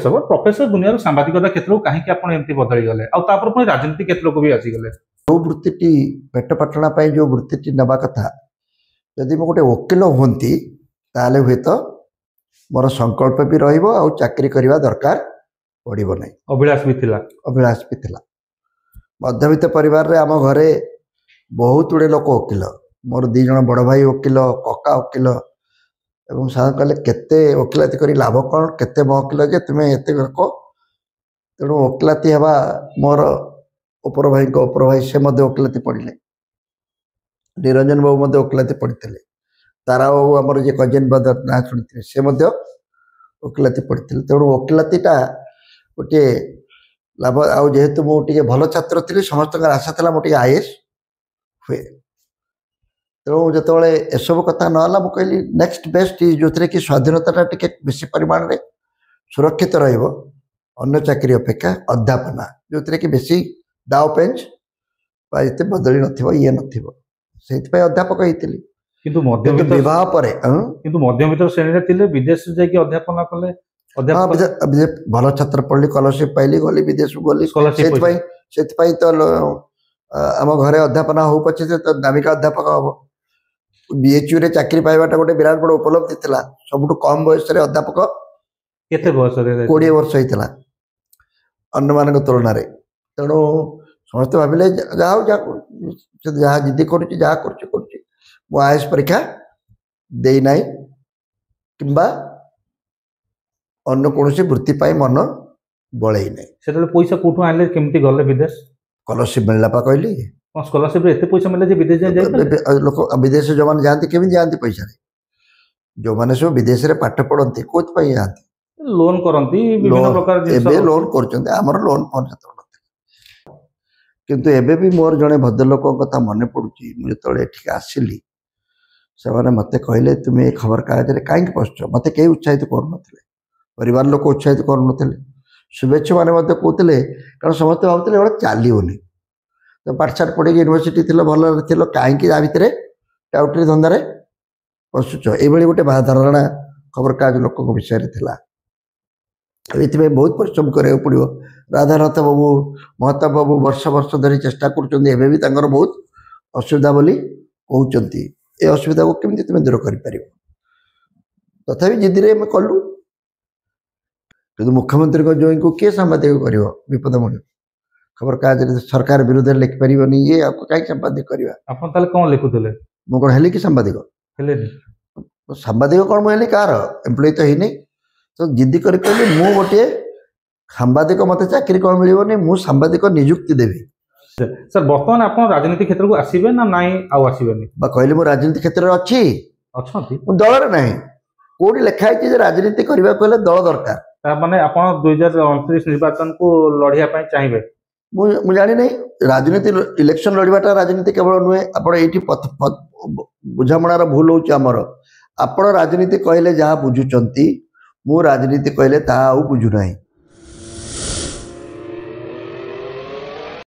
सब प्रोफेसर दुनिया सांबादिकता क्षेत्र को कहीं आप एमती बदली गले आपर पुणी राजनीति क्षेत्र को भी आसीगले जो वृत्ति पेट पाटणा जो वृत्ति नवा कथा जदि मैं गोटे वकिल हूँ ताले हुए तो मोर संकल्प भी रहिबो आ चाकरी करवा दरकार पड़ो ना। अभिलाष भी थिला मध्यवित्त परिवार रे आम घरे बहुत गुड़े लोक वकिल मोर 2 जन बड़ भाई वकिल कका वकिल एवं साधारण कहले केते वकिलाती कर लाभ कौन केते वकिल जे तुम्हें एत लोक तेणु वकिलाती हवा मोर उपर भाई से वकिलाती पढ़ले निरंजन बाबू वकिलाती पढ़ी तारा बाबू आमर जे कजिन ब्रदर ना शुणी से वकिलाती पढ़ी तेणु वकिलातीटा गोटे लाभ आउ जेहेतु मुझे भल छात्र थी समस्त आशा था मुझे आईएएस हुए तेणु जो एसबू कथा नाला मुझे नेक्स्ट बेस्ट जो थे कि स्वाधीनता टी बेसी परिमाण में सुरक्षित रही चाकरी अपेक्षा अध्यापना जो थे कि बेसी दाव पेंच ये बदली ये नई अध्यापक होती किंतु मध्यवित्त विवाह पर मध्यवित्त श्रेणी थे विदेश जाकि अध्यापना कले भल छात्र पढ़ली स्कॉलरशिप पाइली गली विदेश गली से तो आम घरे अध्यापना हो पचे तो दामिका अध्यापक हम बीएचयू रे चाकरी पाइबाटा गोटे विराट बड़ उपलब्धि था सबुठ कम बयस अध्यापक केते बयस 20 वर्ष होता अन्य मान तुलन में तेणु समस्त भाविले जहाँ जिद्दी कर आईएएस परीक्षा देना कि अन्य कौन वृत्ति मन बड़े से पैसा कौटू आने केमती गले विदेश स्कॉलरशिप मिलला पा कहली स्कॉलरशिप एते पैसा मिले जे विदेश जाए लोक विदेश जो मैंने जाती केमी जाती पैसा जो मैंने सब विदेश रे पाठ पढ़ती कौन जाती लोन करती विभिन्न प्रकार एबे लोन करछन्ते हमर लोन पंचायत किंतु एबे भी मोर जड़े भद्रलोक कथा मन पड़ुची मुझे तले ठीक आसिली से मते कहले तुम्हें खबर कागज कहीं पशुच मत कई उत्साहित करूँ परिवार लोक उत्साहित करूँ शुभेच्छा मैंने कहते कारण समस्त भावते गोटे चलोनी तो पाठशाठ पढ़ी यूनिवर्सिटी थी भल थी कहीं भितर टाउटरी धंदारे पशुच ये गोटे धारणा खबर कागज लोक विषय ये बहुत परिश्रम करा पड़ो राधानाथ बाबू महताब बाबू वर्ष वर्ष धरी चेष्टा कर बहुत असुविधा बोली कहते ये असुविधा को केमती तुम दूर कर तथापि जिद्दी में कलु कि मुख्यमंत्री को जो किए सांबादिक कर विपदमणि खबर कागज सरकार विरुद्ध लिखि पारे ये आपको कहीं सांबादिक करवा कौन लिखुले मु कौन हेली कि सांबादिक सांबादिक कौन मुझे कार एम्प्लॉय तो है नहीं तो जिद्दी कर कहली गोटे सांबादिक मत चाकरी कौन मिलनी मु सांबादिक नियुक्ति देवी सर बर्तमान आप राजनीति क्षेत्र को आसबे ना नाई आसबे कहली मु राजनीति क्षेत्र में अच्छी दल ना कौटी लिखाई राजनीति करने को दल दरकार माने आप 2029 निर्वाचन को लड़िया चाहिए मुझे जानी नहीं राजनीति इलेक्शन लड़वाटा राजनीति केवल नुहे आप बुझामणार भूल होमर आपण राजनीति कहले जहाँ बुझुंट मु राजनीति कहले ता बुझुना